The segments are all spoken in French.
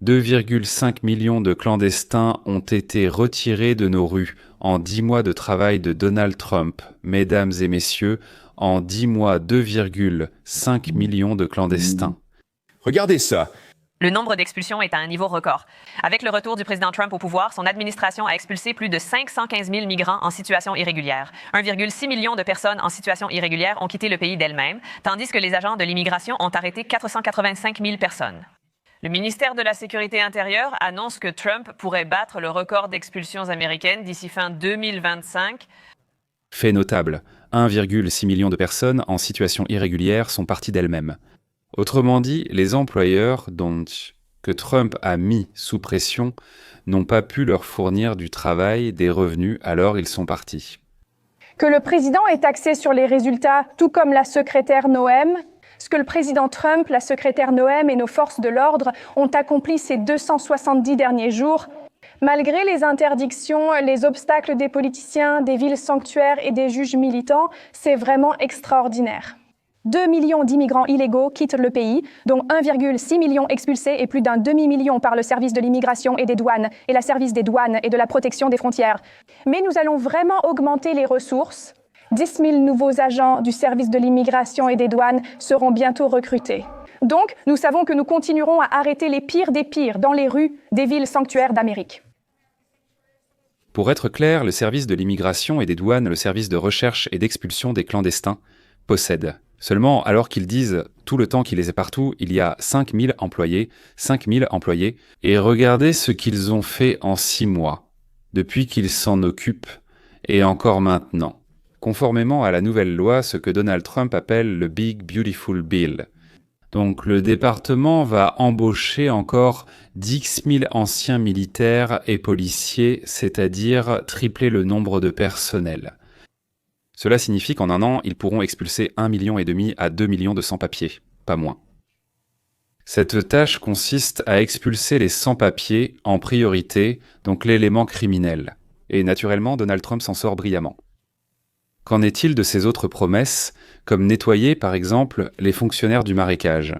2,5 millions de clandestins ont été retirés de nos rues en 10 mois de travail de Donald Trump. Mesdames et messieurs, en 10 mois, 2,5 millions de clandestins. Regardez ça. Le nombre d'expulsions est à un niveau record. Avec le retour du président Trump au pouvoir, son administration a expulsé plus de 515 000 migrants en situation irrégulière. 1,6 million de personnes en situation irrégulière ont quitté le pays d'elles-mêmes, tandis que les agents de l'immigration ont arrêté 485 000 personnes. Le ministère de la Sécurité intérieure annonce que Trump pourrait battre le record d'expulsions américaines d'ici fin 2025. Fait notable, 1,6 million de personnes en situation irrégulière sont parties d'elles-mêmes. Autrement dit, les employeurs que Trump a mis sous pression n'ont pas pu leur fournir du travail, des revenus, alors ils sont partis. Que le président est axé sur les résultats, tout comme la secrétaire Noem. Ce que le président Trump, la secrétaire Noem et nos forces de l'ordre ont accompli ces 270 derniers jours, malgré les interdictions, les obstacles des politiciens, des villes sanctuaires et des juges militants, c'est vraiment extraordinaire. 2 millions d'immigrants illégaux quittent le pays, dont 1,6 million expulsés et plus d'un demi-million par le service de l'immigration et des douanes, et la service des douanes et de la protection des frontières. Mais nous allons vraiment augmenter les ressources. 10 000 nouveaux agents du service de l'immigration et des douanes seront bientôt recrutés. Donc, nous savons que nous continuerons à arrêter les pires des pires dans les rues des villes sanctuaires d'Amérique. Pour être clair, le service de l'immigration et des douanes, le service de recherche et d'expulsion des clandestins, possède. Seulement, alors qu'ils disent tout le temps qu'il les est partout, il y a 5 000 employés, et regardez ce qu'ils ont fait en 6 mois, depuis qu'ils s'en occupent, et encore maintenant, conformément à la nouvelle loi, ce que Donald Trump appelle le Big Beautiful Bill. Donc le département va embaucher encore 10 000 anciens militaires et policiers, c'est-à-dire tripler le nombre de personnel. Cela signifie qu'en un an, ils pourront expulser 1,5 million à 2 millions de sans-papiers, pas moins. Cette tâche consiste à expulser les sans-papiers en priorité, donc l'élément criminel. Et naturellement, Donald Trump s'en sort brillamment. Qu'en est-il de ses autres promesses, comme nettoyer, par exemple, les fonctionnaires du marécage ?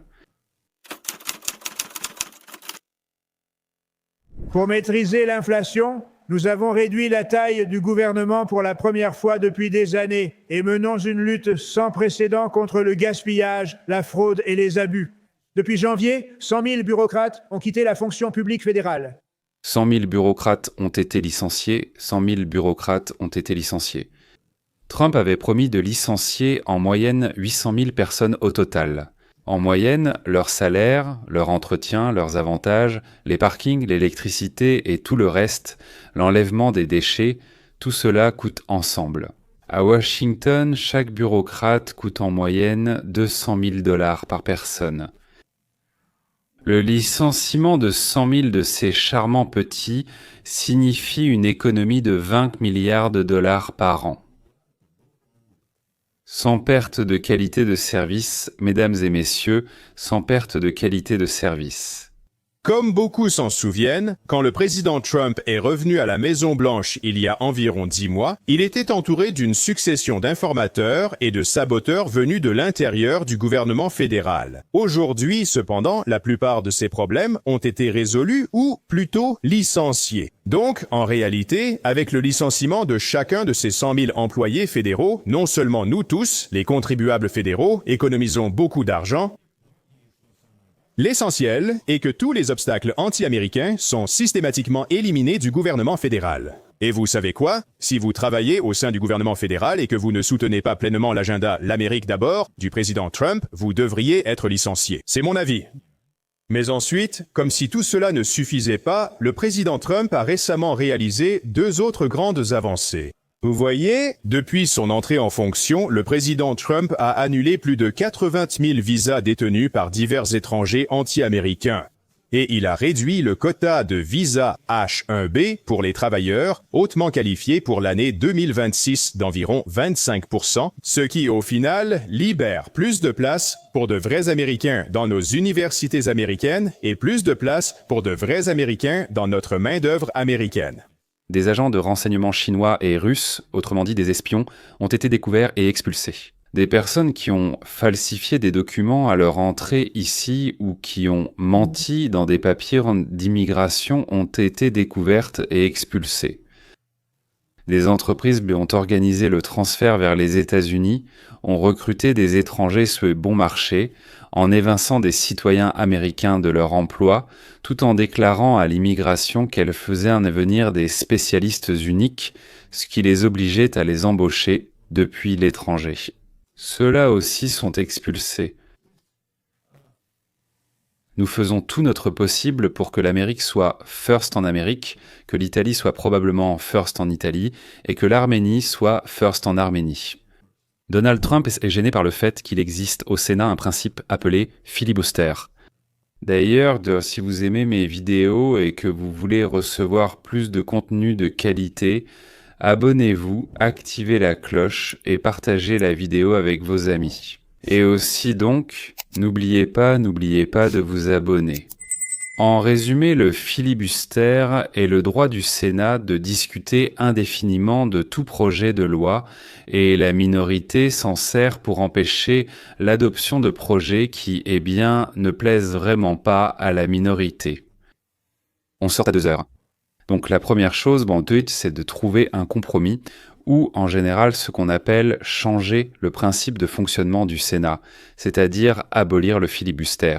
Pour maîtriser l'inflation, nous avons réduit la taille du gouvernement pour la première fois depuis des années et menons une lutte sans précédent contre le gaspillage, la fraude et les abus. Depuis janvier, 100 000 bureaucrates ont quitté la fonction publique fédérale. 100 000 bureaucrates ont été licenciés, 100 000 bureaucrates ont été licenciés. Trump avait promis de licencier en moyenne 800 000 personnes au total. En moyenne, leur salaire, leur entretien, leurs avantages, les parkings, l'électricité et tout le reste, l'enlèvement des déchets, tout cela coûte ensemble. À Washington, chaque bureaucrate coûte en moyenne 200 000 $ par personne. Le licenciement de 100 000 de ces charmants petits signifie une économie de 20 milliards de dollars par an. Sans perte de qualité de service, mesdames et messieurs, sans perte de qualité de service. Comme beaucoup s'en souviennent, quand le président Trump est revenu à la Maison-Blanche il y a environ 10 mois, il était entouré d'une succession d'informateurs et de saboteurs venus de l'intérieur du gouvernement fédéral. Aujourd'hui, cependant, la plupart de ces problèmes ont été résolus ou plutôt licenciés. Donc, en réalité, avec le licenciement de chacun de ces 100 000 employés fédéraux, non seulement nous tous, les contribuables fédéraux, économisons beaucoup d'argent, l'essentiel est que tous les obstacles anti-américains sont systématiquement éliminés du gouvernement fédéral. Et vous savez quoi? Si vous travaillez au sein du gouvernement fédéral et que vous ne soutenez pas pleinement l'agenda «L'Amérique d'abord» du président Trump, vous devriez être licencié. C'est mon avis. Mais ensuite, comme si tout cela ne suffisait pas, le président Trump a récemment réalisé 2 autres grandes avancées. Vous voyez, depuis son entrée en fonction, le président Trump a annulé plus de 80 000 visas détenus par divers étrangers anti-américains. Et il a réduit le quota de visa H-1B pour les travailleurs hautement qualifiés pour l'année 2026 d'environ 25%, ce qui au final libère plus de place pour de vrais Américains dans nos universités américaines et plus de place pour de vrais Américains dans notre main-d'œuvre américaine. Des agents de renseignement chinois et russes, autrement dit des espions, ont été découverts et expulsés. Des personnes qui ont falsifié des documents à leur entrée ici ou qui ont menti dans des papiers d'immigration ont été découvertes et expulsées. Des entreprises ont organisé le transfert vers les États-Unis, ont recruté des étrangers sur bon marché, en évinçant des citoyens américains de leur emploi, tout en déclarant à l'immigration qu'elle faisait venir des spécialistes uniques, ce qui les obligeait à les embaucher depuis l'étranger. Ceux-là aussi sont expulsés. Nous faisons tout notre possible pour que l'Amérique soit first en Amérique, que l'Italie soit probablement first en Italie, et que l'Arménie soit first en Arménie. Donald Trump est gêné par le fait qu'il existe au Sénat un principe appelé filibuster. D'ailleurs, si vous aimez mes vidéos et que vous voulez recevoir plus de contenu de qualité, abonnez-vous, activez la cloche et partagez la vidéo avec vos amis. Et aussi donc, n'oubliez pas de vous abonner. En résumé, le filibuster est le droit du Sénat de discuter indéfiniment de tout projet de loi et la minorité s'en sert pour empêcher l'adoption de projets qui, ne plaisent vraiment pas à la minorité. On sort à 2 heures. Donc la première chose, c'est de trouver un compromis ou en général ce qu'on appelle changer le principe de fonctionnement du Sénat, c'est-à-dire abolir le filibuster.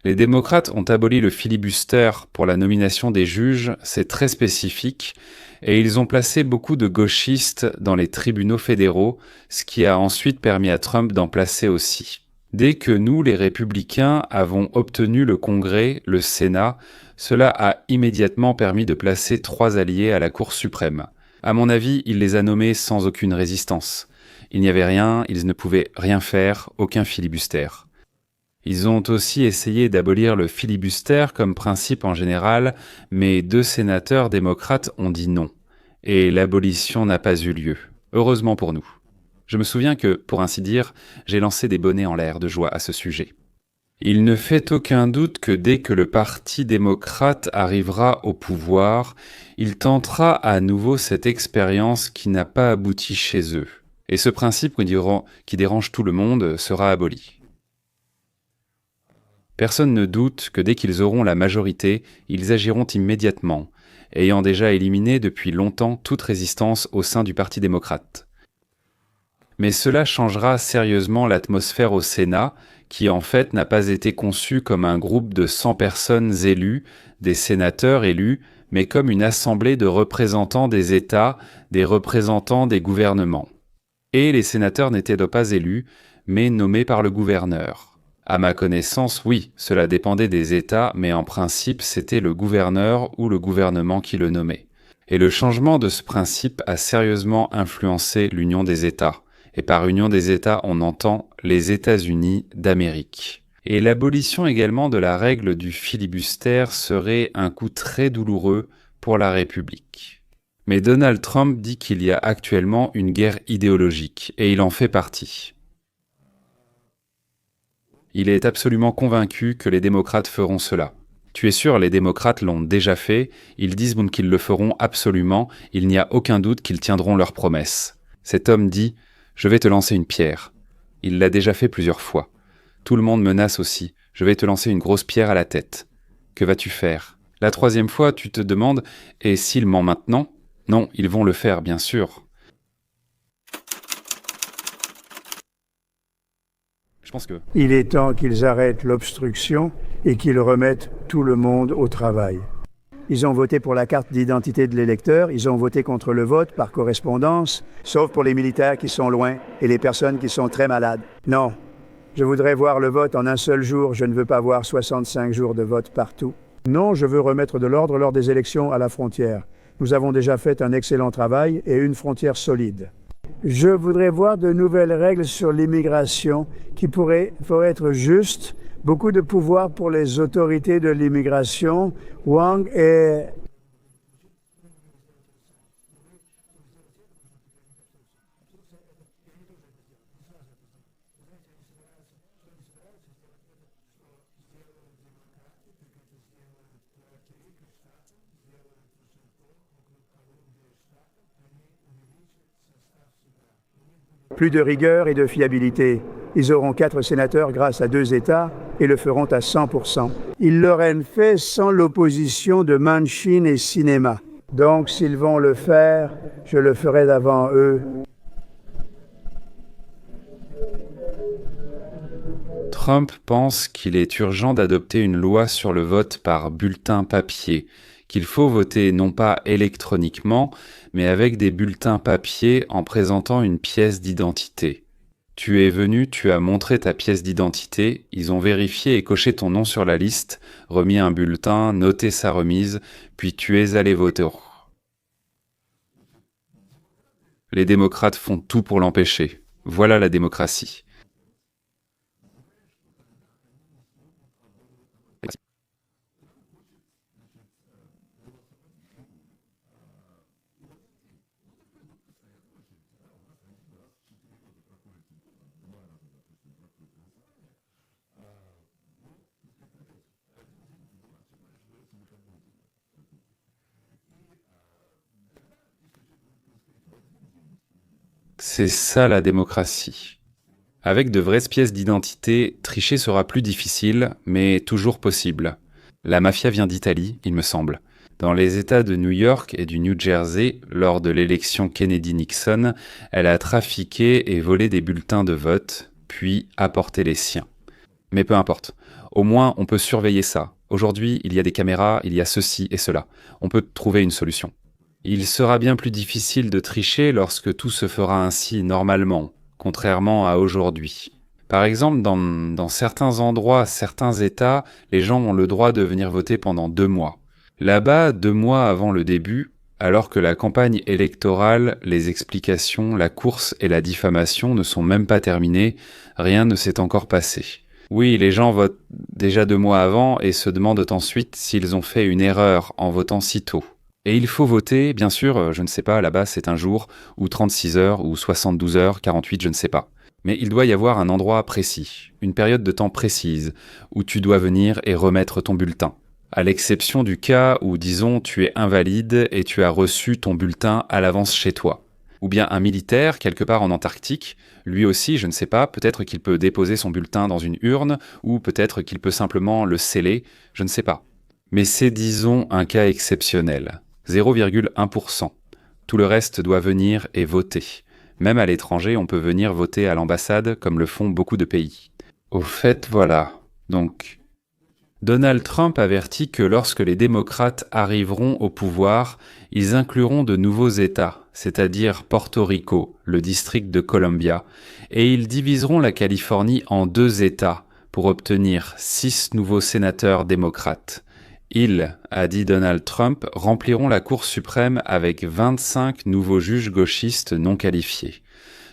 Les démocrates ont aboli le filibuster pour la nomination des juges, c'est très spécifique, et ils ont placé beaucoup de gauchistes dans les tribunaux fédéraux, ce qui a ensuite permis à Trump d'en placer aussi. Dès que nous, les républicains, avons obtenu le Congrès, le Sénat, cela a immédiatement permis de placer 3 alliés à la Cour suprême. À mon avis, il les a nommés sans aucune résistance. Il n'y avait rien, ils ne pouvaient rien faire, aucun filibuster. Ils ont aussi essayé d'abolir le filibuster comme principe en général, mais 2 sénateurs démocrates ont dit non. Et l'abolition n'a pas eu lieu. Heureusement pour nous. Je me souviens que, pour ainsi dire, j'ai lancé des bonnets en l'air de joie à ce sujet. Il ne fait aucun doute que dès que le Parti démocrate arrivera au pouvoir, il tentera à nouveau cette expérience qui n'a pas abouti chez eux. Et ce principe qui dérange tout le monde sera aboli. Personne ne doute que dès qu'ils auront la majorité, ils agiront immédiatement, ayant déjà éliminé depuis longtemps toute résistance au sein du Parti démocrate. Mais cela changera sérieusement l'atmosphère au Sénat, qui en fait n'a pas été conçu comme un groupe de 100 personnes élues, des sénateurs élus, mais comme une assemblée de représentants des États, des représentants des gouvernements. Et les sénateurs n'étaient donc pas élus, mais nommés par le gouverneur. À ma connaissance, oui, cela dépendait des États, mais en principe, c'était le gouverneur ou le gouvernement qui le nommait. Et le changement de ce principe a sérieusement influencé l'Union des États. Et par Union des États, on entend les États-Unis d'Amérique. Et l'abolition également de la règle du filibuster serait un coup très douloureux pour la République. Mais Donald Trump dit qu'il y a actuellement une guerre idéologique, et il en fait partie. Il est absolument convaincu que les démocrates feront cela. Tu es sûr, les démocrates l'ont déjà fait, ils disent qu'ils le feront absolument, il n'y a aucun doute qu'ils tiendront leurs promesses. Cet homme dit « Je vais te lancer une pierre ». Il l'a déjà fait plusieurs fois. Tout le monde menace aussi « Je vais te lancer une grosse pierre à la tête ». Que vas-tu faire? La 3e fois, tu te demandes « Et s'ils mentent maintenant ?» Non, ils vont le faire, bien sûr. Je pense que... Il est temps qu'ils arrêtent l'obstruction et qu'ils remettent tout le monde au travail. Ils ont voté pour la carte d'identité de l'électeur, ils ont voté contre le vote par correspondance, sauf pour les militaires qui sont loin et les personnes qui sont très malades. Non, je voudrais voir le vote en un seul jour, je ne veux pas voir 65 jours de vote partout. Non, je veux remettre de l'ordre lors des élections à la frontière. Nous avons déjà fait un excellent travail et une frontière solide. Je voudrais voir de nouvelles règles sur l'immigration qui pourraient être justes, beaucoup de pouvoir pour les autorités de l'immigration. Wang est... Plus de rigueur et de fiabilité. Ils auront 4 sénateurs grâce à 2 États et le feront à 100%. Ils l'auraient fait sans l'opposition de Manchin et Sinema. Donc s'ils vont le faire, je le ferai d'avant eux. Trump pense qu'il est urgent d'adopter une loi sur le vote par bulletin papier, qu'il faut voter non pas électroniquement, mais avec des bulletins papier en présentant une pièce d'identité. Tu es venu, tu as montré ta pièce d'identité, ils ont vérifié et coché ton nom sur la liste, remis un bulletin, noté sa remise, puis tu es allé voter. Les démocrates font tout pour l'empêcher. Voilà la démocratie. C'est ça la démocratie. Avec de vraies pièces d'identité, tricher sera plus difficile, mais toujours possible. La mafia vient d'Italie, il me semble. Dans les États de New York et du New Jersey, lors de l'élection Kennedy-Nixon, elle a trafiqué et volé des bulletins de vote, puis apporté les siens. Mais peu importe. Au moins, on peut surveiller ça. Aujourd'hui, il y a des caméras, il y a ceci et cela. On peut trouver une solution. Il sera bien plus difficile de tricher lorsque tout se fera ainsi normalement, contrairement à aujourd'hui. Par exemple, dans certains endroits, certains États, les gens ont le droit de venir voter pendant 2 mois. Là-bas, 2 mois avant le début, alors que la campagne électorale, les explications, la course et la diffamation ne sont même pas terminées, rien ne s'est encore passé. Oui, les gens votent déjà 2 mois avant et se demandent ensuite s'ils ont fait une erreur en votant si tôt. Et il faut voter, bien sûr, je ne sais pas, là-bas c'est un jour, ou 36 heures, ou 72 heures, 48, je ne sais pas. Mais il doit y avoir un endroit précis, une période de temps précise, où tu dois venir et remettre ton bulletin. À l'exception du cas où, disons, tu es invalide et tu as reçu ton bulletin à l'avance chez toi. Ou bien un militaire, quelque part en Antarctique, lui aussi, je ne sais pas, peut-être qu'il peut déposer son bulletin dans une urne, ou peut-être qu'il peut simplement le sceller, je ne sais pas. Mais c'est, disons, un cas exceptionnel. 0,1%. Tout le reste doit venir et voter. Même à l'étranger, on peut venir voter à l'ambassade, comme le font beaucoup de pays. Au fait, voilà. Donc, Donald Trump avertit que lorsque les démocrates arriveront au pouvoir, ils incluront de nouveaux États, c'est-à-dire Porto Rico, le district de Columbia, et ils diviseront la Californie en 2 États pour obtenir 6 nouveaux sénateurs démocrates. Ils, a dit Donald Trump, rempliront la Cour suprême avec 25 nouveaux juges gauchistes non qualifiés.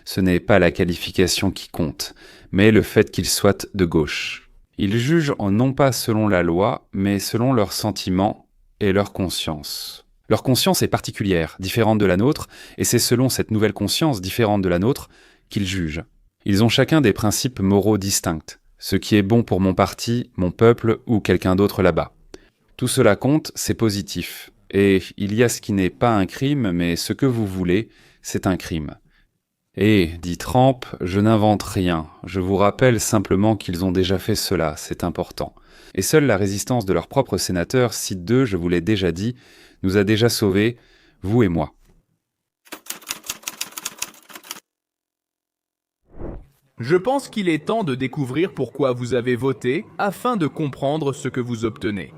Ce n'est pas la qualification qui compte, mais le fait qu'ils soient de gauche. Ils jugent non pas selon la loi, mais selon leurs sentiments et leur conscience. Leur conscience est particulière, différente de la nôtre, et c'est selon cette nouvelle conscience différente de la nôtre qu'ils jugent. Ils ont chacun des principes moraux distincts, ce qui est bon pour mon parti, mon peuple ou quelqu'un d'autre là-bas. Tout cela compte, c'est positif. Et il y a ce qui n'est pas un crime, mais ce que vous voulez, c'est un crime. Et, dit Trump, je n'invente rien. Je vous rappelle simplement qu'ils ont déjà fait cela, c'est important. Et seule la résistance de leur propre sénateur, site 2, je vous l'ai déjà dit, nous a déjà sauvés, vous et moi. Je pense qu'il est temps de découvrir pourquoi vous avez voté, afin de comprendre ce que vous obtenez.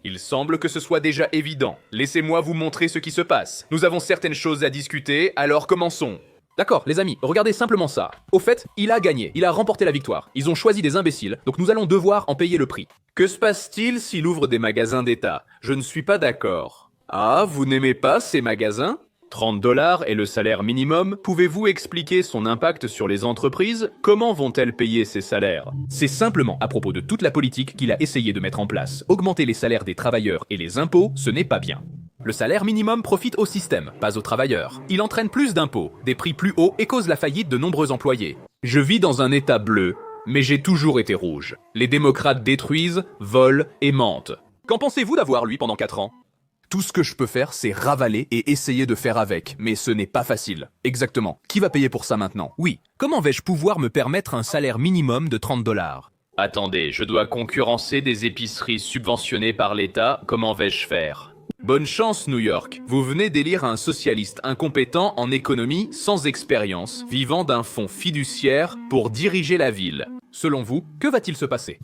Il semble que ce soit déjà évident. Laissez-moi vous montrer ce qui se passe. Nous avons certaines choses à discuter, alors commençons. D'accord, les amis, regardez simplement ça. Au fait, il a gagné, il a remporté la victoire. Ils ont choisi des imbéciles, donc nous allons devoir en payer le prix. Que se passe-t-il s'il ouvre des magasins d'État? Je ne suis pas d'accord. Ah, vous n'aimez pas ces magasins? 30$ est le salaire minimum. Pouvez-vous expliquer son impact sur les entreprises? Comment vont-elles payer ces salaires? C'est simplement à propos de toute la politique qu'il a essayé de mettre en place. Augmenter les salaires des travailleurs et les impôts, ce n'est pas bien. Le salaire minimum profite au système, pas aux travailleurs. Il entraîne plus d'impôts, des prix plus hauts et cause la faillite de nombreux employés. Je vis dans un État bleu, mais j'ai toujours été rouge. Les démocrates détruisent, volent et mentent. Qu'en pensez-vous d'avoir lui pendant 4 ans? Tout ce que je peux faire, c'est ravaler et essayer de faire avec, mais ce n'est pas facile. Exactement. Qui va payer pour ça maintenant? Oui. Comment vais-je pouvoir me permettre un salaire minimum de 30 $? Attendez, je dois concurrencer des épiceries subventionnées par l'État, comment vais-je faire? Bonne chance, New York. Vous venez d'élire un socialiste incompétent en économie, sans expérience, vivant d'un fonds fiduciaire pour diriger la ville. Selon vous, que va-t-il se passer?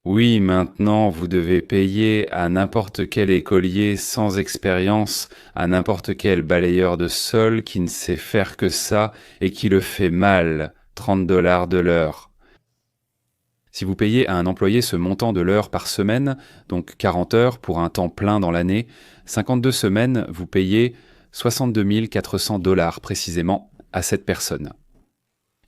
Oui, maintenant, vous devez payer à n'importe quel écolier sans expérience, à n'importe quel balayeur de sol qui ne sait faire que ça et qui le fait mal, 30 $ de l'heure. Si vous payez à un employé ce montant de l'heure par semaine, donc 40 heures pour un temps plein dans l'année, 52 semaines, vous payez 62 400 $ précisément à cette personne.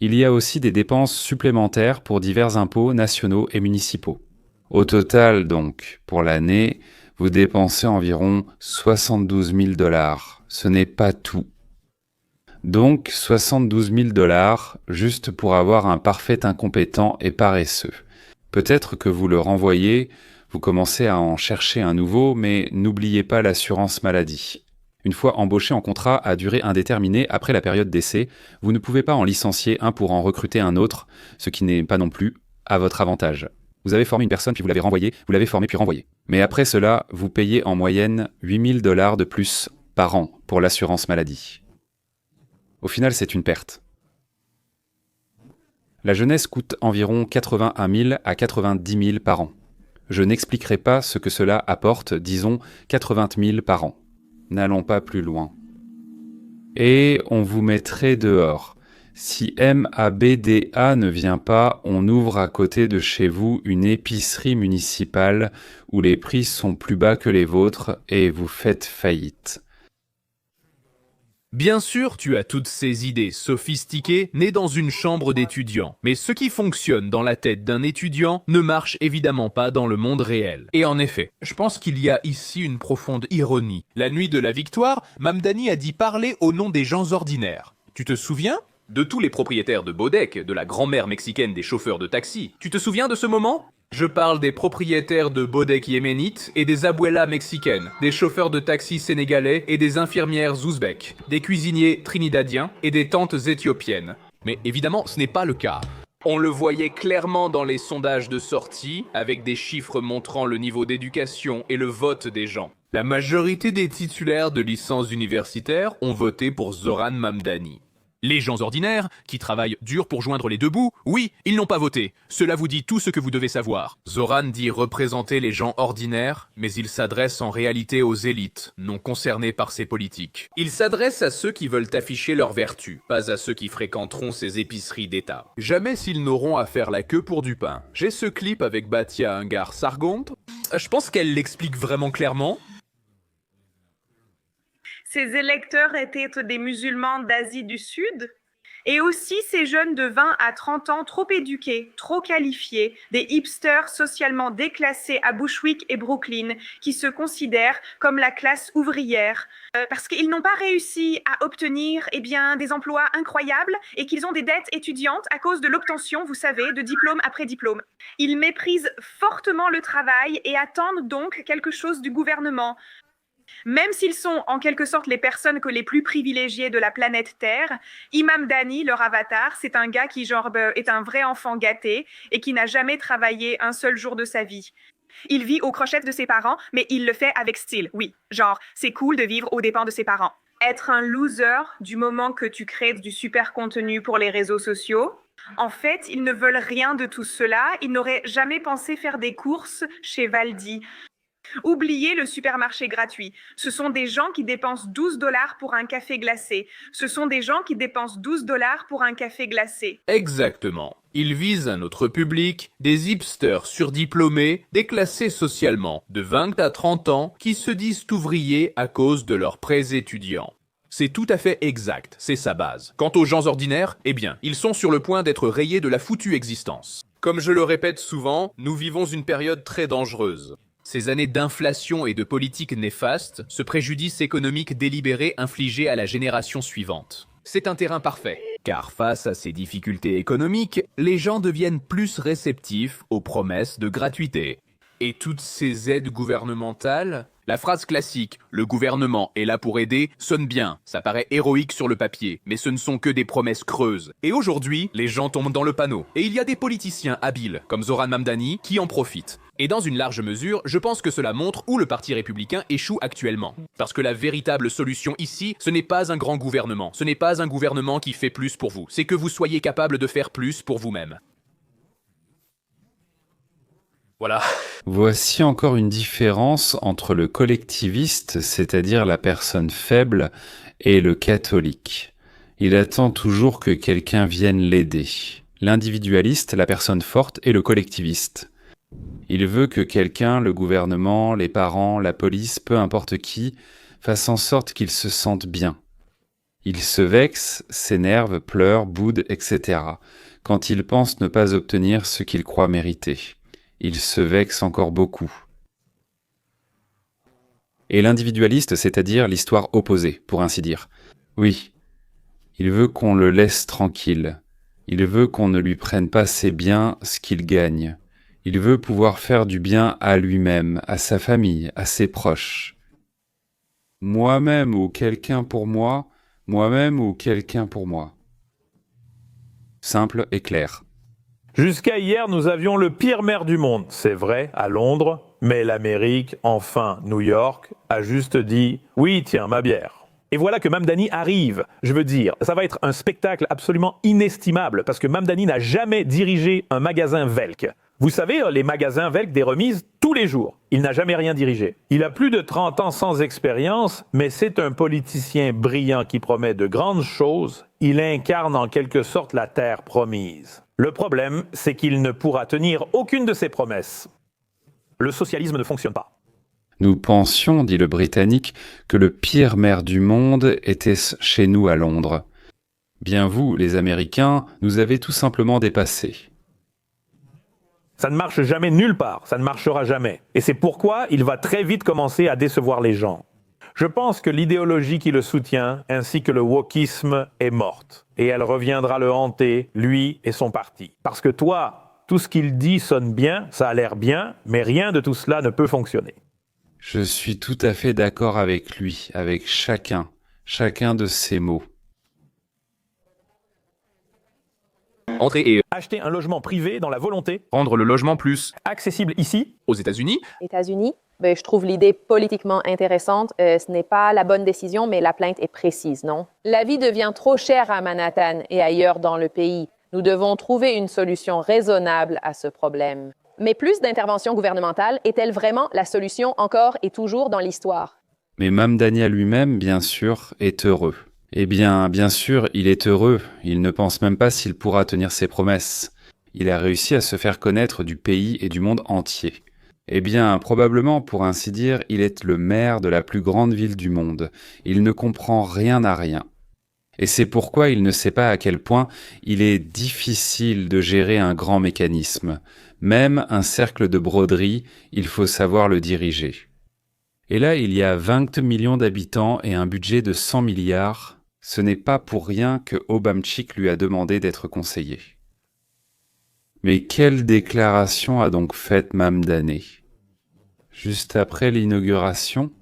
Il y a aussi des dépenses supplémentaires pour divers impôts nationaux et municipaux. Au total, donc, pour l'année, vous dépensez environ 72 000 $. Ce n'est pas tout. Donc, 72 000 $ juste pour avoir un parfait incompétent et paresseux. Peut-être que vous le renvoyez, vous commencez à en chercher un nouveau, mais n'oubliez pas l'assurance maladie. Une fois embauché en contrat à durée indéterminée après la période d'essai, vous ne pouvez pas en licencier un pour en recruter un autre, ce qui n'est pas non plus à votre avantage. Vous avez formé une personne puis vous l'avez renvoyée, vous l'avez formée puis renvoyée. Mais après cela, vous payez en moyenne 8 000 $ de plus par an pour l'assurance maladie. Au final, c'est une perte. La jeunesse coûte environ 81 000 à 90 000 par an. Je n'expliquerai pas ce que cela apporte, disons 80 000 par an. N'allons pas plus loin. Et on vous mettrait dehors. Si MABDA ne vient pas, on ouvre à côté de chez vous une épicerie municipale où les prix sont plus bas que les vôtres et vous faites faillite. Bien sûr, tu as toutes ces idées sophistiquées nées dans une chambre d'étudiants. Mais ce qui fonctionne dans la tête d'un étudiant ne marche évidemment pas dans le monde réel. Et en effet, je pense qu'il y a ici une profonde ironie. La nuit de la victoire, Mamdani a dit parler au nom des gens ordinaires. Tu te souviens? De tous les propriétaires de Bodek, de la grand-mère mexicaine des chauffeurs de taxi. Tu te souviens de ce moment? Je parle des propriétaires de Bodek yéménites et des abuelas mexicaines, des chauffeurs de taxi sénégalais et des infirmières ouzbèques, des cuisiniers trinidadiens et des tantes éthiopiennes. Mais évidemment, ce n'est pas le cas. On le voyait clairement dans les sondages de sortie, avec des chiffres montrant le niveau d'éducation et le vote des gens. La majorité des titulaires de licences universitaires ont voté pour Zoran Mamdani. Les gens ordinaires, qui travaillent dur pour joindre les deux bouts, oui, ils n'ont pas voté. Cela vous dit tout ce que vous devez savoir. Zoran dit représenter les gens ordinaires, mais il s'adresse en réalité aux élites, non concernées par ces politiques. Il s'adresse à ceux qui veulent afficher leurs vertus, pas à ceux qui fréquenteront ces épiceries d'État. Jamais s'ils n'auront à faire la queue pour du pain. J'ai ce clip avec Batia Ungar Sargont. Je pense qu'elle l'explique vraiment clairement. Ces électeurs étaient des musulmans d'Asie du Sud et aussi ces jeunes de 20 à 30 ans trop éduqués, trop qualifiés, des hipsters socialement déclassés à Bushwick et Brooklyn qui se considèrent comme la classe ouvrière parce qu'ils n'ont pas réussi à obtenir des emplois incroyables et qu'ils ont des dettes étudiantes à cause de l'obtention, vous savez, de diplôme après diplôme. Ils méprisent fortement le travail et attendent donc quelque chose du gouvernement. Même s'ils sont en quelque sorte les personnes les plus privilégiées de la planète Terre, Mamdani, leur avatar, c'est un gars qui est un vrai enfant gâté et qui n'a jamais travaillé un seul jour de sa vie. Il vit aux crochettes de ses parents, mais il le fait avec style, oui. C'est cool de vivre aux dépens de ses parents. Être un loser du moment que tu crées du super contenu pour les réseaux sociaux. En fait, ils ne veulent rien de tout cela. Ils n'auraient jamais pensé faire des courses chez Valdi. Oubliez le supermarché gratuit. Ce sont des gens qui dépensent 12 $ pour un café glacé. Ce sont des gens qui dépensent 12 $ pour un café glacé. Exactement. Ils visent un autre public, des hipsters surdiplômés, déclassés socialement, de 20 à 30 ans, qui se disent ouvriers à cause de leurs prêts étudiants. C'est tout à fait exact, c'est sa base. Quant aux gens ordinaires, ils sont sur le point d'être rayés de la foutue existence. Comme je le répète souvent, nous vivons une période très dangereuse. Ces années d'inflation et de politique néfaste, ce préjudice économique délibéré infligé à la génération suivante. C'est un terrain parfait, car face à ces difficultés économiques, les gens deviennent plus réceptifs aux promesses de gratuité. Et toutes ces aides gouvernementales? La phrase classique « le gouvernement est là pour aider » sonne bien, ça paraît héroïque sur le papier, mais ce ne sont que des promesses creuses. Et aujourd'hui, les gens tombent dans le panneau. Et il y a des politiciens habiles, comme Zoran Mamdani, qui en profitent. Et dans une large mesure, je pense que cela montre où le Parti républicain échoue actuellement. Parce que la véritable solution ici, ce n'est pas un grand gouvernement. Ce n'est pas un gouvernement qui fait plus pour vous. C'est que vous soyez capable de faire plus pour vous-même. Voilà. Voici encore une différence entre le collectiviste, c'est-à-dire la personne faible, et le catholique. Il attend toujours que quelqu'un vienne l'aider. L'individualiste, la personne forte, et le collectiviste. Il veut que quelqu'un, le gouvernement, les parents, la police, peu importe qui, fasse en sorte qu'il se sente bien. Il se vexe, s'énerve, pleure, boude, etc. quand il pense ne pas obtenir ce qu'il croit mériter. Il se vexe encore beaucoup. Et l'individualiste, c'est-à-dire l'histoire opposée, pour ainsi dire. Oui, il veut qu'on le laisse tranquille. Il veut qu'on ne lui prenne pas ses biens, ce qu'il gagne. Il veut pouvoir faire du bien à lui-même, à sa famille, à ses proches. Moi-même ou quelqu'un pour moi, moi-même ou quelqu'un pour moi. Simple et clair. Jusqu'à hier, nous avions le pire maire du monde, c'est vrai, à Londres, mais l'Amérique, enfin New York, a juste dit « Oui, tiens, ma bière ». Et voilà que Mamdani arrive. Je veux dire, ça va être un spectacle absolument inestimable, parce que Mamdani n'a jamais dirigé un magasin Velk. Vous savez, les magasins Velk des remises tous les jours. Il n'a jamais rien dirigé. Il a plus de 30 ans sans expérience, mais c'est un politicien brillant qui promet de grandes choses. Il incarne en quelque sorte la terre promise. Le problème, c'est qu'il ne pourra tenir aucune de ses promesses. Le socialisme ne fonctionne pas. Nous pensions, dit le Britannique, que le pire maire du monde était chez nous à Londres. Bien vous, les Américains, nous avez tout simplement dépassés. Ça ne marche jamais nulle part, ça ne marchera jamais. Et c'est pourquoi il va très vite commencer à décevoir les gens. Je pense que l'idéologie qui le soutient, ainsi que le wokisme, est morte. Et elle reviendra le hanter, lui et son parti. Parce que toi, tout ce qu'il dit sonne bien, ça a l'air bien, mais rien de tout cela ne peut fonctionner. Je suis tout à fait d'accord avec lui, avec chacun de ses mots. Entrer et Acheter un logement privé dans la volonté. rendre le logement plus Accessible ici. aux États-Unis. États-Unis, je trouve l'idée politiquement intéressante. Ce n'est pas la bonne décision, mais la plainte est précise, non? La vie devient trop chère à Manhattan et ailleurs dans le pays. Nous devons trouver une solution raisonnable à ce problème. Mais plus d'intervention gouvernementale est-elle vraiment la solution encore et toujours dans l'histoire? Mais Mamdani lui-même, bien sûr, est heureux. Eh bien sûr, il est heureux. Il ne pense même pas s'il pourra tenir ses promesses. Il a réussi à se faire connaître du pays et du monde entier. Eh bien, probablement, pour ainsi dire, il est le maire de la plus grande ville du monde. Il ne comprend rien à rien. Et c'est pourquoi il ne sait pas à quel point il est difficile de gérer un grand mécanisme. Même un cercle de broderie, il faut savoir le diriger. Et là, il y a 20 millions d'habitants et un budget de 100 milliards. Ce n'est pas pour rien que Obamchick lui a demandé d'être conseiller. Mais quelle déclaration a donc faite Mamdani? Juste après l'inauguration,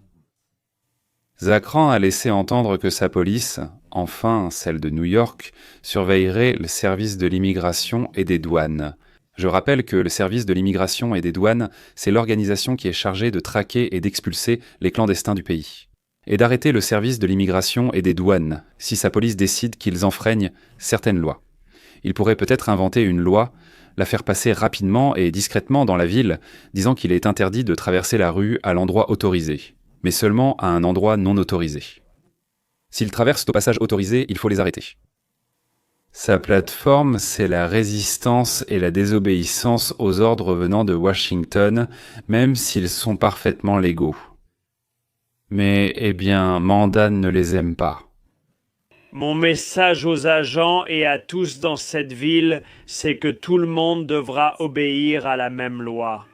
Zakran a laissé entendre que sa police, enfin celle de New York, surveillerait le service de l'immigration et des douanes. Je rappelle que le service de l'immigration et des douanes, c'est l'organisation qui est chargée de traquer et d'expulser les clandestins du pays. Et d'arrêter le service de l'immigration et des douanes, si sa police décide qu'ils enfreignent certaines lois. Il pourrait peut-être inventer une loi, la faire passer rapidement et discrètement dans la ville, disant qu'il est interdit de traverser la rue à l'endroit autorisé, mais seulement à un endroit non autorisé. S'ils traversent au passage autorisé, il faut les arrêter. Sa plateforme, c'est la résistance et la désobéissance aux ordres venant de Washington, même s'ils sont parfaitement légaux. Mais, eh bien, Mandan ne les aime pas. Mon message aux agents et à tous dans cette ville, c'est que tout le monde devra obéir à la même loi.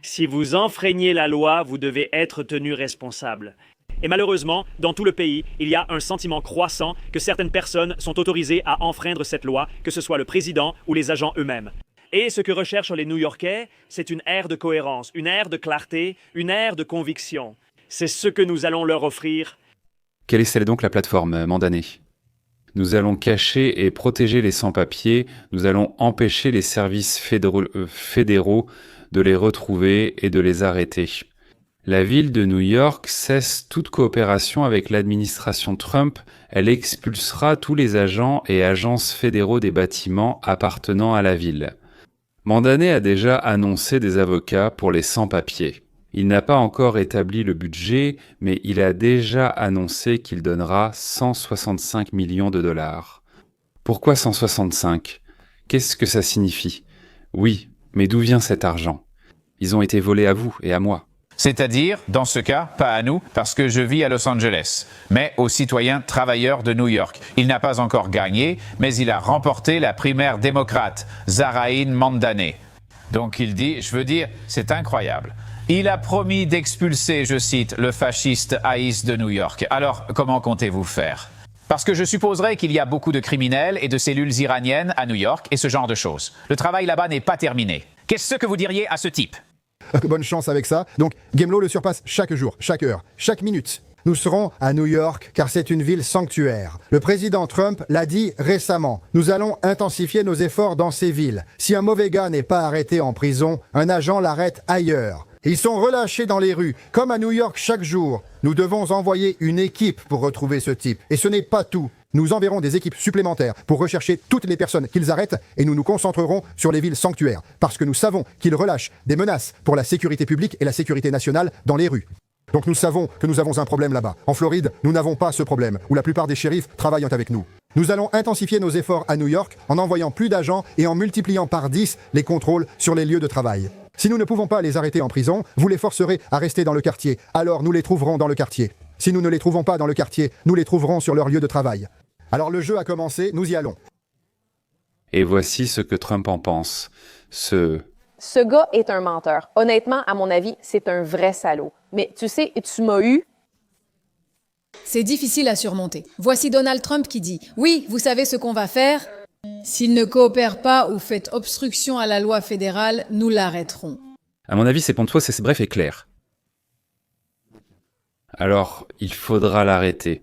Si vous enfreignez la loi, vous devez être tenu responsable. Et malheureusement, dans tout le pays, il y a un sentiment croissant que certaines personnes sont autorisées à enfreindre cette loi, que ce soit le président ou les agents eux-mêmes. Et ce que recherchent les New-Yorkais, c'est une ère de cohérence, une ère de clarté, une ère de conviction. C'est ce que nous allons leur offrir. Quelle est donc la plateforme, Mandané? Nous allons cacher et protéger les sans-papiers, nous allons empêcher les services fédéraux de les retrouver et de les arrêter. La ville de New York cesse toute coopération avec l'administration Trump, elle expulsera tous les agents et agences fédéraux des bâtiments appartenant à la ville. Mandané a déjà annoncé des avocats pour les sans-papiers. Il n'a pas encore établi le budget, mais il a déjà annoncé qu'il donnera 165 millions de dollars. Pourquoi 165 ? Qu'est-ce que ça signifie ? Oui, mais d'où vient cet argent ? Ils ont été volés à vous et à moi. C'est-à-dire, dans ce cas, pas à nous, parce que je vis à Los Angeles, mais aux citoyens travailleurs de New York. Il n'a pas encore gagné, mais il a remporté la primaire démocrate, Zahraïn Mandané. Donc il dit, je veux dire, c'est incroyable. Il a promis d'expulser, je cite, le fasciste Haïs de New York. Alors, comment comptez-vous faire ? Parce que je supposerais qu'il y a beaucoup de criminels et de cellules iraniennes à New York et ce genre de choses. Le travail là-bas n'est pas terminé. Qu'est-ce que vous diriez à ce type ? Bonne chance avec ça. Donc, Gemlo le surpasse chaque jour, chaque heure, chaque minute. Nous serons à New York car c'est une ville sanctuaire. Le président Trump l'a dit récemment. Nous allons intensifier nos efforts dans ces villes. Si un mauvais gars n'est pas arrêté en prison, un agent l'arrête ailleurs. Ils sont relâchés dans les rues, comme à New York chaque jour. Nous devons envoyer une équipe pour retrouver ce type. Et ce n'est pas tout. Nous enverrons des équipes supplémentaires pour rechercher toutes les personnes qu'ils arrêtent et nous nous concentrerons sur les villes sanctuaires. Parce que nous savons qu'ils relâchent des menaces pour la sécurité publique et la sécurité nationale dans les rues. Donc nous savons que nous avons un problème là-bas. En Floride, nous n'avons pas ce problème, où la plupart des shérifs travaillent avec nous. Nous allons intensifier nos efforts à New York en envoyant plus d'agents et en multipliant par 10 les contrôles sur les lieux de travail. Si nous ne pouvons pas les arrêter en prison, vous les forcerez à rester dans le quartier. Alors nous les trouverons dans le quartier. Si nous ne les trouvons pas dans le quartier, nous les trouverons sur leur lieu de travail. Alors le jeu a commencé, nous y allons. Et voici ce que Trump en pense. Ce gars est un menteur. Honnêtement, à mon avis, c'est un vrai salaud. Mais tu sais, tu m'as eu. C'est difficile à surmonter. Voici Donald Trump qui dit « Oui, vous savez ce qu'on va faire ? S'il ne coopère pas ou fait obstruction à la loi fédérale, nous l'arrêterons. » À mon avis, c'est ponctueux, c'est bref et clair. Alors, il faudra l'arrêter.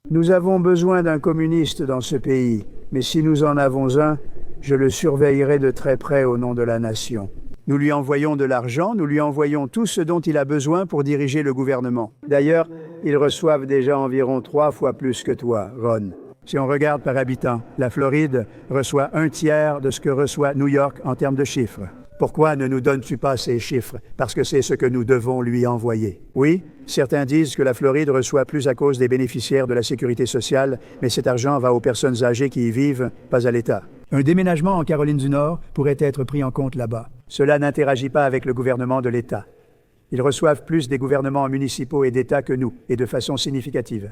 Nous avons besoin d'un communiste dans ce pays, mais si nous en avons un, je le surveillerai de très près au nom de la nation. Nous lui envoyons de l'argent, nous lui envoyons tout ce dont il a besoin pour diriger le gouvernement. D'ailleurs, ils reçoivent déjà environ 3 fois plus que toi, Ron. Si on regarde par habitant, la Floride reçoit 1/3 de ce que reçoit New York en termes de chiffres. Pourquoi ne nous donnes-tu pas ces chiffres? Parce que c'est ce que nous devons lui envoyer. Oui, certains disent que la Floride reçoit plus à cause des bénéficiaires de la sécurité sociale, mais cet argent va aux personnes âgées qui y vivent, pas à l'État. Un déménagement en Caroline du Nord pourrait être pris en compte là-bas. Cela n'interagit pas avec le gouvernement de l'État. Ils reçoivent plus des gouvernements municipaux et d'État que nous, et de façon significative.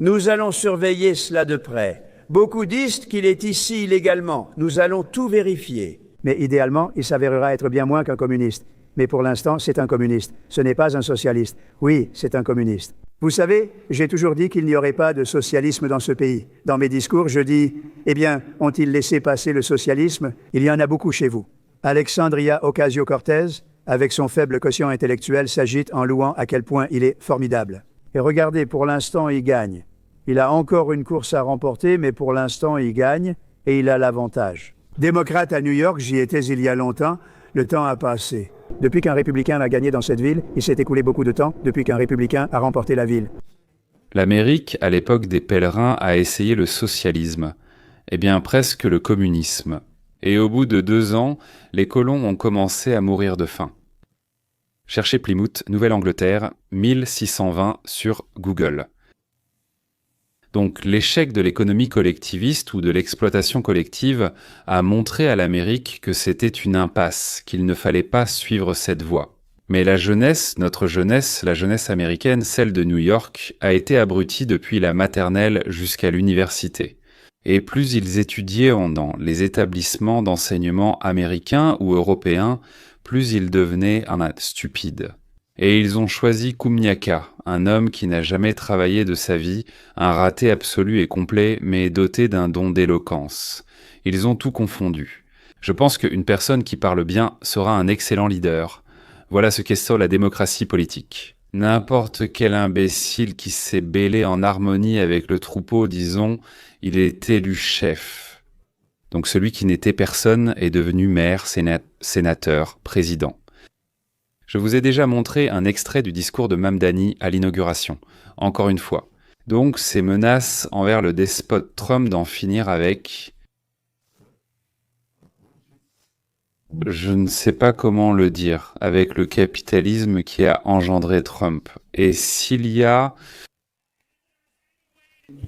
Nous allons surveiller cela de près. Beaucoup disent qu'il est ici illégalement. Nous allons tout vérifier. Mais idéalement, il s'avérera être bien moins qu'un communiste. Mais pour l'instant, c'est un communiste. Ce n'est pas un socialiste. Oui, c'est un communiste. Vous savez, j'ai toujours dit qu'il n'y aurait pas de socialisme dans ce pays. Dans mes discours, je dis, eh bien, ont-ils laissé passer le socialisme? Il y en a beaucoup chez vous. Alexandria Ocasio-Cortez, avec son faible quotient intellectuel, s'agite en louant à quel point il est formidable. Et regardez, pour l'instant, il gagne. Il a encore une course à remporter, mais pour l'instant, il gagne et il a l'avantage. Démocrate à New York, j'y étais il y a longtemps. Le temps a passé. Depuis qu'un républicain a gagné dans cette ville, il s'est écoulé beaucoup de temps depuis qu'un républicain a remporté la ville. L'Amérique, à l'époque des pèlerins, a essayé le socialisme. Eh bien, presque le communisme. Et au bout de 2 ans, les colons ont commencé à mourir de faim. Cherchez Plymouth, Nouvelle-Angleterre, 1620 sur Google. Donc l'échec de l'économie collectiviste ou de l'exploitation collective a montré à l'Amérique que c'était une impasse, qu'il ne fallait pas suivre cette voie. Mais la jeunesse, notre jeunesse, la jeunesse américaine, celle de New York, a été abrutie depuis la maternelle jusqu'à l'université. Et plus ils étudiaient dans les établissements d'enseignement américains ou européens, plus ils devenaient stupides. Et ils ont choisi Koumyaka, un homme qui n'a jamais travaillé de sa vie, un raté absolu et complet, mais doté d'un don d'éloquence. Ils ont tout confondu. Je pense qu'une personne qui parle bien sera un excellent leader. Voilà ce qu'est ça la démocratie politique. N'importe quel imbécile qui s'est bêlé en harmonie avec le troupeau, disons, il est élu chef. Donc celui qui n'était personne est devenu maire, sénateur, président. Je vous ai déjà montré un extrait du discours de Mamdani à l'inauguration, encore une fois. Donc ces menaces envers le despote Trump d'en finir avec... Je ne sais pas comment le dire, avec le capitalisme qui a engendré Trump. Et s'il y a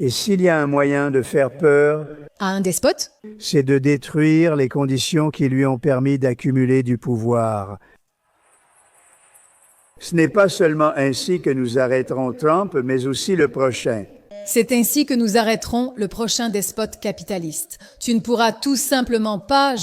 un moyen de faire peur À un despote? c'est de détruire les conditions qui lui ont permis d'accumuler du pouvoir. Ce n'est pas seulement ainsi que nous arrêterons Trump, mais aussi le prochain. C'est ainsi que nous arrêterons le prochain despote capitaliste. Tu ne pourras tout simplement pas,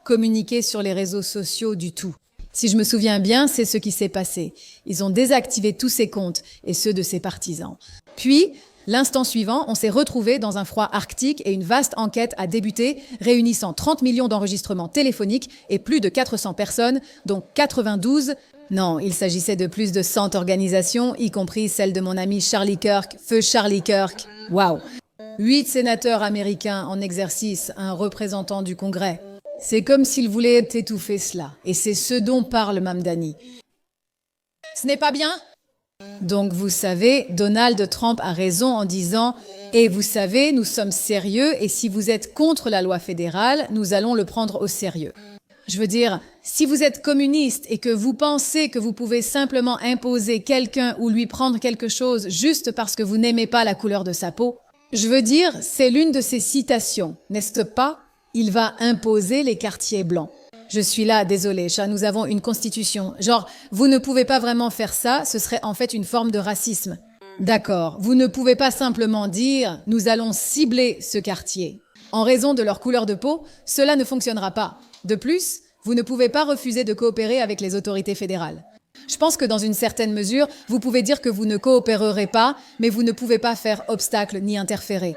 communiquer sur les réseaux sociaux du tout. Si je me souviens bien, c'est ce qui s'est passé. Ils ont désactivé tous ses comptes et ceux de ses partisans. Puis, l'instant suivant, on s'est retrouvé dans un froid arctique et une vaste enquête a débuté, réunissant 30 millions d'enregistrements téléphoniques et plus de 400 personnes, dont 92... Non, il s'agissait de plus de 100 organisations, y compris celle de mon ami Charlie Kirk, feu Charlie Kirk. Waouh! 8 sénateurs américains en exercice, un représentant du Congrès. C'est comme s'ils voulaient étouffer cela, et c'est ce dont parle Mamdani. Ce n'est pas bien? Donc vous savez, Donald Trump a raison en disant « Et vous savez, nous sommes sérieux, et si vous êtes contre la loi fédérale, nous allons le prendre au sérieux. » Je veux dire, si vous êtes communiste et que vous pensez que vous pouvez simplement imposer quelqu'un ou lui prendre quelque chose juste parce que vous n'aimez pas la couleur de sa peau, je veux dire, c'est l'une de ses citations, n'est-ce pas? Il va imposer les quartiers blancs. Je suis là, désolé, chat, nous avons une constitution. Vous ne pouvez pas vraiment faire ça, ce serait en fait une forme de racisme. D'accord, vous ne pouvez pas simplement dire « nous allons cibler ce quartier ». En raison de leur couleur de peau, cela ne fonctionnera pas. De plus, vous ne pouvez pas refuser de coopérer avec les autorités fédérales. Je pense que dans une certaine mesure, vous pouvez dire que vous ne coopérerez pas, mais vous ne pouvez pas faire obstacle ni interférer.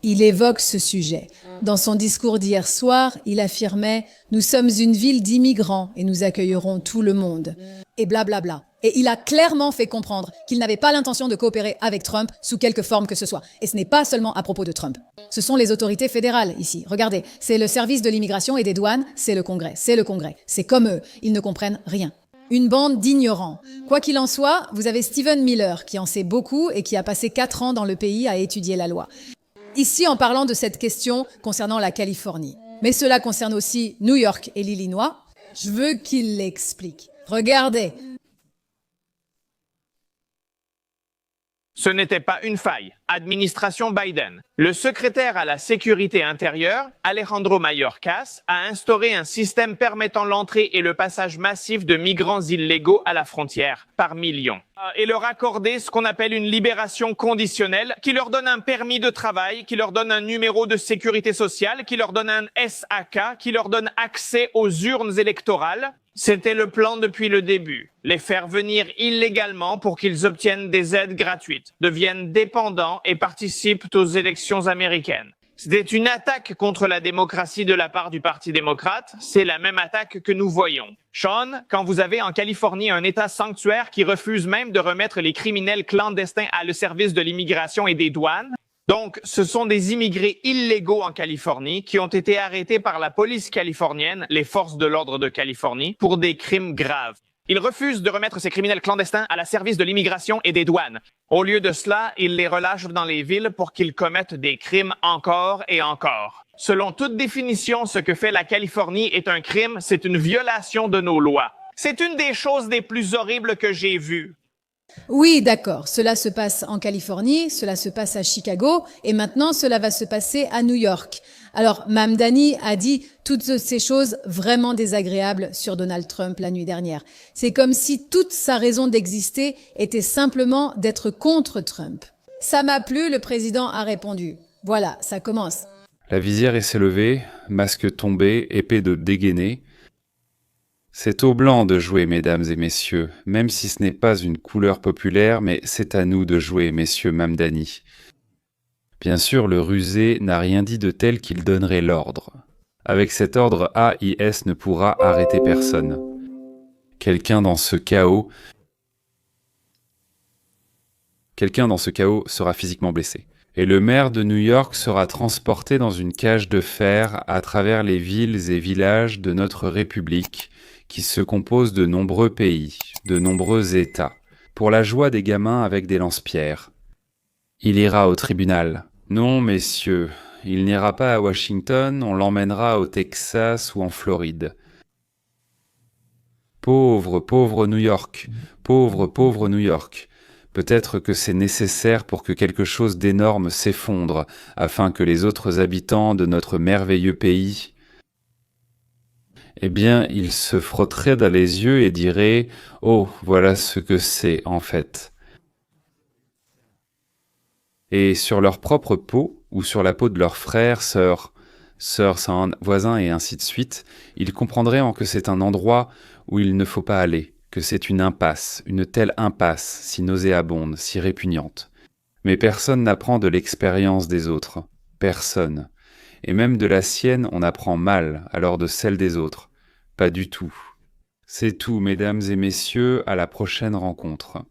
Il évoque ce sujet. Dans son discours d'hier soir, il affirmait « Nous sommes une ville d'immigrants et nous accueillerons tout le monde ». Et blablabla. Et il a clairement fait comprendre qu'il n'avait pas l'intention de coopérer avec Trump sous quelque forme que ce soit. Et ce n'est pas seulement à propos de Trump. Ce sont les autorités fédérales ici. Regardez, c'est le service de l'immigration et des douanes, c'est le Congrès. C'est le Congrès. C'est comme eux. Ils ne comprennent rien. Une bande d'ignorants. Quoi qu'il en soit, vous avez Stephen Miller qui en sait beaucoup et qui a passé 4 ans dans le pays à étudier la loi. Ici, en parlant de cette question concernant la Californie. Mais cela concerne aussi New York et l'Illinois. Je veux qu'il l'explique. Regardez. Ce n'était pas une faille. Administration Biden. Le secrétaire à la sécurité intérieure, Alejandro Mayorkas, a instauré un système permettant l'entrée et le passage massif de migrants illégaux à la frontière, par millions. Et leur accorder ce qu'on appelle une libération conditionnelle, qui leur donne un permis de travail, qui leur donne un numéro de sécurité sociale, qui leur donne un SAK, qui leur donne accès aux urnes électorales. C'était le plan depuis le début. Les faire venir illégalement pour qu'ils obtiennent des aides gratuites, deviennent dépendants et participent aux élections américaines. C'était une attaque contre la démocratie de la part du Parti démocrate. C'est la même attaque que nous voyons. Sean, quand vous avez en Californie un État sanctuaire qui refuse même de remettre les criminels clandestins à le service de l'immigration et des douanes, donc, ce sont des immigrés illégaux en Californie qui ont été arrêtés par la police californienne, les forces de l'ordre de Californie, pour des crimes graves. Ils refusent de remettre ces criminels clandestins à la service de l'immigration et des douanes. Au lieu de cela, ils les relâchent dans les villes pour qu'ils commettent des crimes encore et encore. Selon toute définition, ce que fait la Californie est un crime, c'est une violation de nos lois. C'est une des choses les plus horribles que j'ai vues. Oui, d'accord. Cela se passe en Californie, cela se passe à Chicago, et maintenant cela va se passer à New York. Alors, Mamdani a dit toutes ces choses vraiment désagréables sur Donald Trump la nuit dernière. C'est comme si toute sa raison d'exister était simplement d'être contre Trump. Ça m'a plu, le président a répondu. Voilà, ça commence. La visière s'est levée, masque tombé, épée de dégainé. C'est au blanc de jouer, mesdames et messieurs, même si ce n'est pas une couleur populaire, mais c'est à nous de jouer, messieurs Mamdani. Bien sûr, le rusé n'a rien dit de tel qu'il donnerait l'ordre. Avec cet ordre, AIS ne pourra arrêter personne. Quelqu'un dans ce chaos sera physiquement blessé. Et le maire de New York sera transporté dans une cage de fer à travers les villes et villages de notre République, qui se compose de nombreux pays, de nombreux États, pour la joie des gamins avec des lance-pierres. Il ira au tribunal. Non, messieurs, il n'ira pas à Washington, on l'emmènera au Texas ou en Floride. Pauvre, pauvre New York, pauvre, pauvre New York. Peut-être que c'est nécessaire pour que quelque chose d'énorme s'effondre, afin que les autres habitants de notre merveilleux pays, eh bien, ils se frotteraient dans les yeux et diraient « Oh, voilà ce que c'est, en fait ». Et sur leur propre peau, ou sur la peau de leurs frères, sœurs, voisins et ainsi de suite, ils comprendraient que c'est un endroit où il ne faut pas aller, que c'est une impasse, une telle impasse, si nauséabonde, si répugnante. Mais personne n'apprend de l'expérience des autres, personne. Et même de la sienne, on apprend mal, alors de celle des autres. Pas du tout. C'est tout, mesdames et messieurs, à la prochaine rencontre.